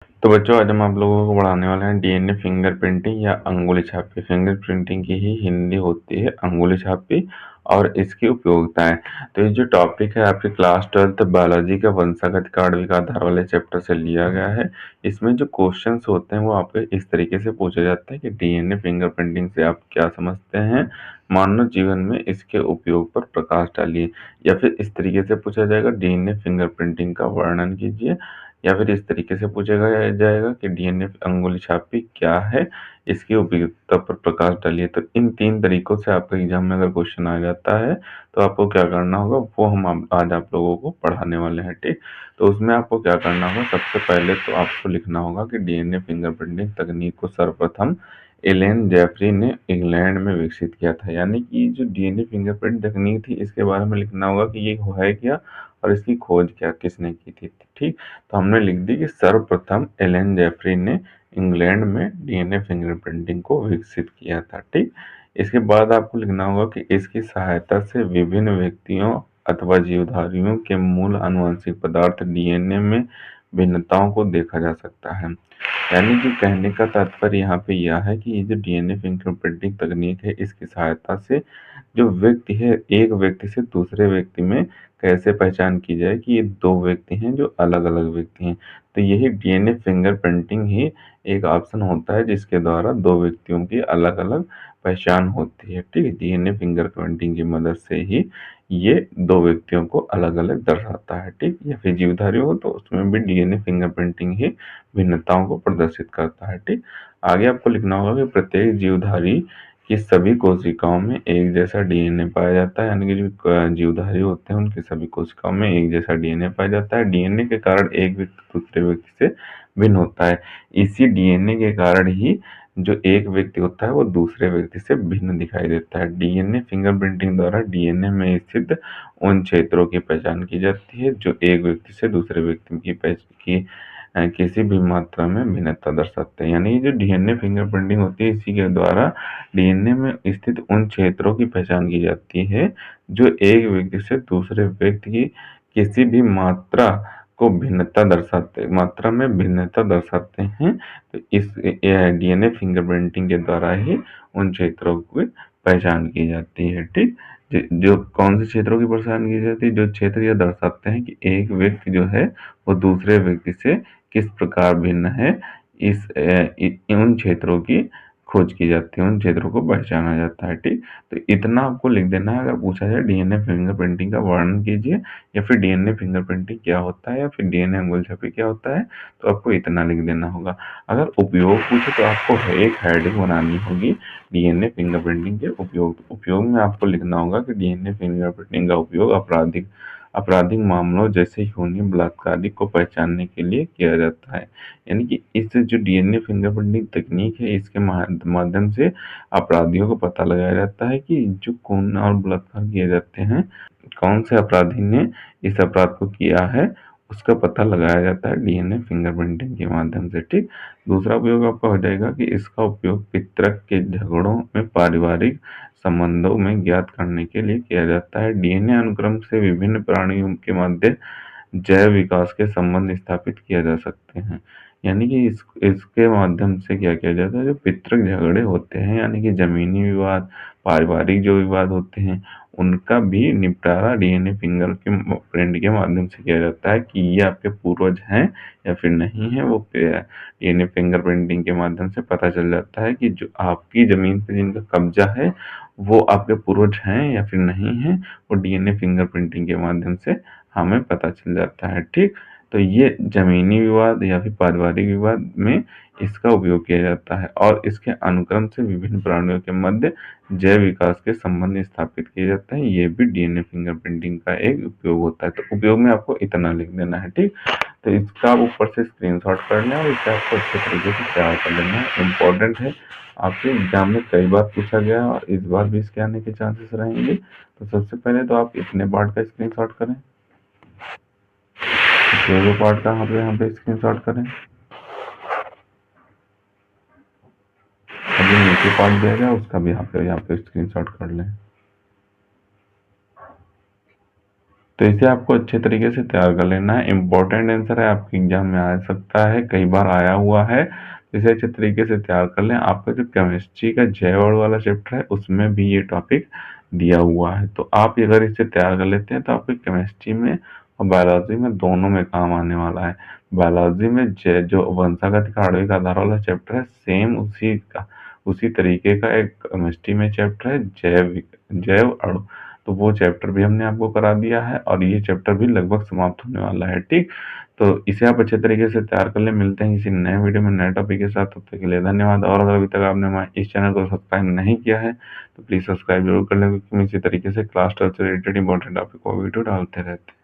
तो बच्चों आज हम आप लोगों को पढ़ाने वाले हैं डीएनए फिंगरप्रिंटिंग या अंगुली छापी। फिंगरप्रिंटिंग की ही हिंदी होती है अंगुली छापी और इसकी उपयोगिताएं। तो ये जो टॉपिक है आपके क्लास 12th बायोलॉजी का वंशागत का आणविक आधार वाले चैप्टर से लिया गया है। इसमें जो क्वेश्चंस होते हैं वो आपके इस तरीके से पूछे जाते हैं कि डीएनए फिंगरप्रिंटिंग से आप क्या समझते हैं, मानव जीवन में इसके उपयोग पर प्रकाश डालिए। या फिर इस तरीके से पूछा जाएगा डीएनए फिंगरप्रिंटिंग का वर्णन कीजिए। या फिर इस तरीके से पूछा जाएगा कि डीएनए अंगुली छापी क्या है, इसकी उपयोगिता पर प्रकाश डालिए। तो इन 3 तरीकों से आपके एग्जाम में अगर क्वेश्चन आ जाता है तो आपको क्या करना होगा वो हम आज आप लोगों को पढ़ाने वाले हैं, ठीक। तो उसमें आपको क्या करना होगा, सबसे पहले तो आपको लिखना होगा कि डीएनए फिंगरप्रिंटिंग तकनीक को सर्वप्रथम एलेन जेफरी ने इंग्लैंड में विकसित किया था। यानी कि जो डीएनए फिंगरप्रिंट तकनीक थी इसके बारे में लिखना होगा कि ये है क्या और इसकी खोज क्या किसने की थी, ठीक। तो हमने लिख दी कि सर्वप्रथम एलन जेफरी ने इंग्लैंड में डीएनए फिंगरप्रिंटिंग को विकसित किया था, ठीक। इसके बाद आपको लिखना होगा कि इसकी सहायता से विभिन्न व्यक्तियों अथवा जीवधारियों के मूल आनुवंशिक पदार्थ डीएनए में भिन्नताओं को देखा जा सकता है। यानी कि कहने का तात्पर्य यहाँ पे यह है कि ये जो डीएनए फिंगरप्रिंटिंग तकनीक है इसकी सहायता से जो व्यक्ति है एक व्यक्ति से दूसरे व्यक्ति में कैसे पहचान की जाए कि ये 2 व्यक्ति हैं जो अलग-अलग व्यक्ति हैं। तो यही डीएनए फिंगरप्रिंटिंग ही एक ऑप्शन होता है जिसके द्वारा 2 व्यक्तियों की अलग-अलग पहचान होती है, ठीक है। डीएनए फिंगरप्रिंटिंग की मदद से ही ये 2 व्यक्तियों को अलग-अलग दर्शाता है, ठीक। या फिर जीवधारी हो तो उसमें भी डीएनए फिंगरप्रिंटिंग ही भिन्नताओं को प्रदर्शित करता है, ठीक। आगे आपको लिखना होगा कि प्रत्येक जीवधारी की सभी कोशिकाओं में एक जैसा डीएनए पाया जाता है। यानी कि जो जीवधारी होते हैं उनकी सभी कोशिकाओं में एक जैसा डीएनए पाया जाता है। डीएनए के कारण एक व्यक्ति दूसरे व्यक्ति से भिन्न होता है। इसी डीएनए के कारण ही जो एक व्यक्ति होता है वो दूसरे व्यक्ति से भिन्न दिखाई देता है। डीएनए फिंगरप्रिंटिंग द्वारा डीएनए में स्थित उन क्षेत्रों की पहचान की जाती है जो एक व्यक्ति से दूसरे व्यक्ति की किसी भी मात्रा में भिन्नता दर्शाते हैं। यानी जो डीएनए फिंगरप्रिंटिंग होती है इसी के द्वारा डीएनए में स्थित उन क्षेत्रों की पहचान की जाती है जो एक व्यक्ति से दूसरे व्यक्ति की किसी भी मात्रा में भिन्नता दर्शाते हैं। तो इस डीएनए फिंगरप्रिंटिंग के द्वारा ही उन क्षेत्रों की पहचान की जाती है, ठीक। जो कौन से क्षेत्रों की पहचान की जाती है, जो क्षेत्र यह दर्शाते हैं कि एक व्यक्ति जो है वो दूसरे व्यक्ति से किस प्रकार भिन्न है, उन क्षेत्रों की खोज की जाती है, उन क्षेत्रों को पहचाना जाता है, ठीक। तो इतना आपको लिख देना है। अगर पूछा जाए डीएनए फिंगरप्रिंटिंग का वर्णन कीजिए या फिर डीएनए फिंगरप्रिंटिंग क्या होता है या फिर डीएनए अंगुल छापी क्या होता है, तो आपको इतना लिख देना होगा। अगर उपयोग पूछे तो आपको एक हेडिंग बनानी होगी डीएनए फिंगरप्रिंटिंग के उपयोग में आपको लिखना होगा कि डीएनए फिंगरप्रिंटिंग का उपयोग आपराधिक मामलों जैसे खूनी बलात्कार को पहचानने के लिए किया जाता है। यानी कि इस जो डीएनए फिंगरप्रिंटिंग तकनीक है इसके माध्यम से अपराधियों को पता लगाया जाता है कि जो खून और बलात्कार किए जाते हैं कौन से अपराधी ने इस अपराध को किया है उसका पता लगाया जाता है डीएनए फिंगरप्रिंटिंग के माध्यम से, ठीक। दूसरा उपयोग आपका हो जाएगा कि इसका उपयोग पितरक के झगड़ों में पारिवारिक संबंधों में ज्ञात करने के लिए किया जाता है। डीएनए अनुक्रम से विभिन्न प्राणियों के मध्य जैव विकास के संबंध स्थापित किया जा सकते हैं। यानी कि इसके माध्यम से क्या किया जाता है, जो पितृक झगड़े होते हैं यानी कि जमीनी विवाद, पारिवारिक जो विवाद होते हैं उनका भी निपटारा डीएनए फिंगर के प्रिंट के माध्यम से किया जाता है कि ये आपके पूर्वज हैं या फिर नहीं है। वो डीएनए फिंगर प्रिंटिंग के माध्यम से पता चल जाता है कि जो आपकी जमीन पे जिनका कब्जा है वो आपके पूर्वज हैं या फिर नहीं है। वो डीएनए फिंगर प्रिंटिंग के माध्यम से हमें पता चल जाता है, ठीक। तो ये जमीनी विवाद या फिर पारिवारिक विवाद में इसका उपयोग किया जाता है और इसके अनुक्रम से विभिन्न प्राणियों के मध्य जैव विकास के संबंध स्थापित किए जाते हैं। ये भी डीएनए फिंगरप्रिंटिंग का एक उपयोग होता है। तो उपयोग में आपको इतना लिख देना है, ठीक। तो इसका आप ऊपर से स्क्रीनशॉट कर लें और इसे आपको अच्छे तरीके से तैयार कर लेना है। इम्पोर्टेंट है, आपके एग्जाम में कई बार पूछा गया और इस बार भी इसके आने के चांसेस रहेंगे। तो सबसे पहले तो आप इतने पार्ट का स्क्रीनशॉट करें, जो पार्ट का यहाँ पे स्क्रीनशॉट करें। अभी नीचे पार्ट दिया गया उसका भी यहाँ पे स्क्रीनशॉट कर लें। तो इसे आपको अच्छे तरीके से तैयार कर लेना है। इम्पोर्टेंट आंसर है, आपके एग्जाम में आ सकता है, कई बार आया हुआ है। तो इसे अच्छे तरीके से तैयार कर लें। आपका जो केमिस्ट्री का जैव वाला चैप्टर है उसमें भी ये टॉपिक दिया हुआ है। तो आप अगर इसे तैयार कर लेते हैं तो आपके केमिस्ट्री में और बायोलॉजी में दोनों में काम आने वाला है। बायोलॉजी में जो वंशागत आणविक आधार वाला चैप्टर है, सेम उसी तरीके का एक केमिस्ट्री में चैप्टर है, जैव अणु। तो वो चैप्टर भी हमने आपको करा दिया है और ये चैप्टर भी लगभग समाप्त होने वाला है। ठीक, तो इसे आप अच्छे तरीके से तैयार कर ले। मिलते हैं किसी नए वीडियो में नए टॉपिक के साथ। तब तक के लिए धन्यवाद। और अगर अभी तक आपने हमारे इस चैनल को सब्सक्राइब नहीं किया है तो प्लीज सब्सक्राइब जरूर कर लें, क्योंकि हम इसी तरीके से क्लास 12 से रिलेटेड इंपॉर्टेंट टॉपिक को वीडियो डालते रहते हैं।